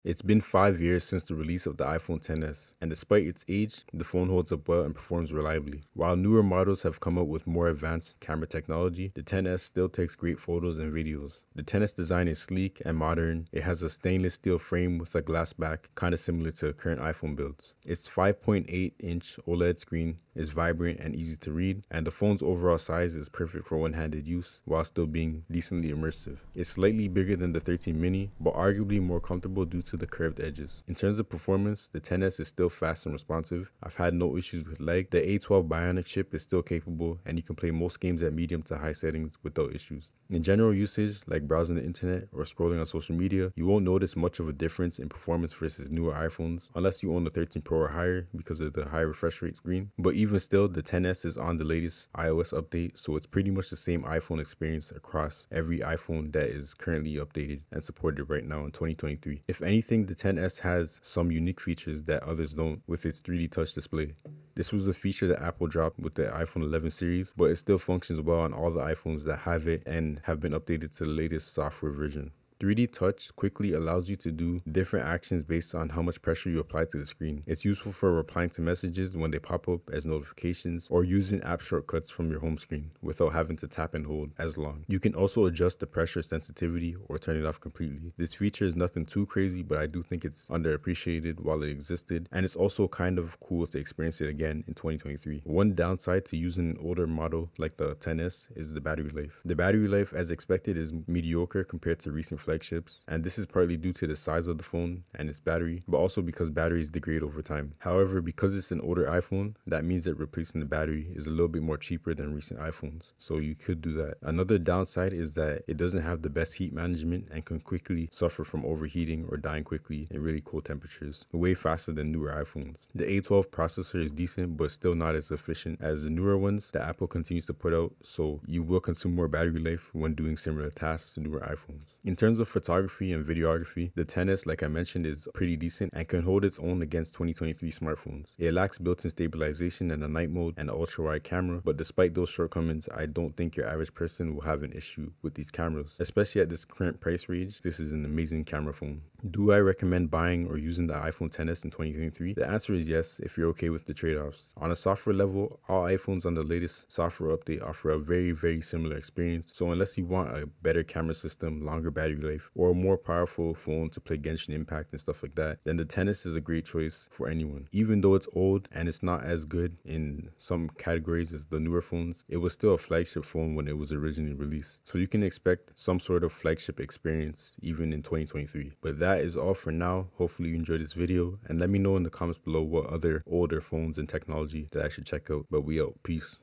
It's been 5 years since the release of the iPhone XS, and despite its age, the phone holds up well and performs reliably. While newer models have come out with more advanced camera technology, the XS still takes great photos and videos. The XS design is sleek and modern. It has a stainless steel frame with a glass back, kind of similar to current iPhone builds. Its 5.8-inch OLED screen is vibrant and easy to read, and the phone's overall size is perfect for one-handed use while still being decently immersive. It's slightly bigger than the 13 mini, but arguably more comfortable due to the curved edges. In terms of performance, the XS is still fast and responsive. I've had no issues with lag. The A12 Bionic chip is still capable, and you can play most games at medium to high settings without issues. In general usage, like browsing the internet or scrolling on social media, you won't notice much of a difference in performance versus newer iPhones, unless you own the 13 Pro or higher because of the high refresh rate screen. But even still, the XS is on the latest iOS update, so it's pretty much the same iPhone experience across every iPhone that is currently updated and supported right now in 2023. If anything, the XS has some unique features that others don't, with its 3D touch display. This was a feature that Apple dropped with the iPhone 11 series, but it still functions well on all the iPhones that have it and have been updated to the latest software version. 3D touch quickly allows you to do different actions based on how much pressure you apply to the screen. It's useful for replying to messages when they pop up as notifications, or using app shortcuts from your home screen without having to tap and hold as long. You can also adjust the pressure sensitivity or turn it off completely. This feature is nothing too crazy, but I do think it's underappreciated while it existed, and it's also kind of cool to experience it again in 2023. One downside to using an older model like the XS is the battery life. The battery life, as expected, is mediocre compared to recent flagships, and this is partly due to the size of the phone and its battery, but also because batteries degrade over time. However, because it's an older iPhone, that means that replacing the battery is a little bit more cheaper than recent iPhones, so you could do that. Another downside is that it doesn't have the best heat management and can quickly suffer from overheating or dying quickly in really cold temperatures, way faster than newer iPhones. The A12 processor is decent, but still not as efficient as the newer ones that Apple continues to put out, so you will consume more battery life when doing similar tasks to newer iPhones. In terms of photography and videography, the XS, like I mentioned, is pretty decent and can hold its own against 2023 smartphones. It lacks built-in stabilization and a night mode and an ultra-wide camera, but despite those shortcomings, I don't think your average person will have an issue with these cameras. Especially at this current price range, this is an amazing camera phone. Do I recommend buying or using the iPhone XS in 2023? The answer is yes, if you're okay with the trade-offs. On a software level, all iPhones on the latest software update offer a very similar experience, so unless you want a better camera system, longer battery life, or a more powerful phone to play Genshin Impact and stuff like that, then the XS is a great choice for anyone. Even though it's old and it's not as good in some categories as the newer phones, it was still a flagship phone when it was originally released, so you can expect some sort of flagship experience even in 2023. But that is all for now. Hopefully you enjoyed this video, and let me know in the comments below what other older phones and technology that I should check out. But we out. Peace.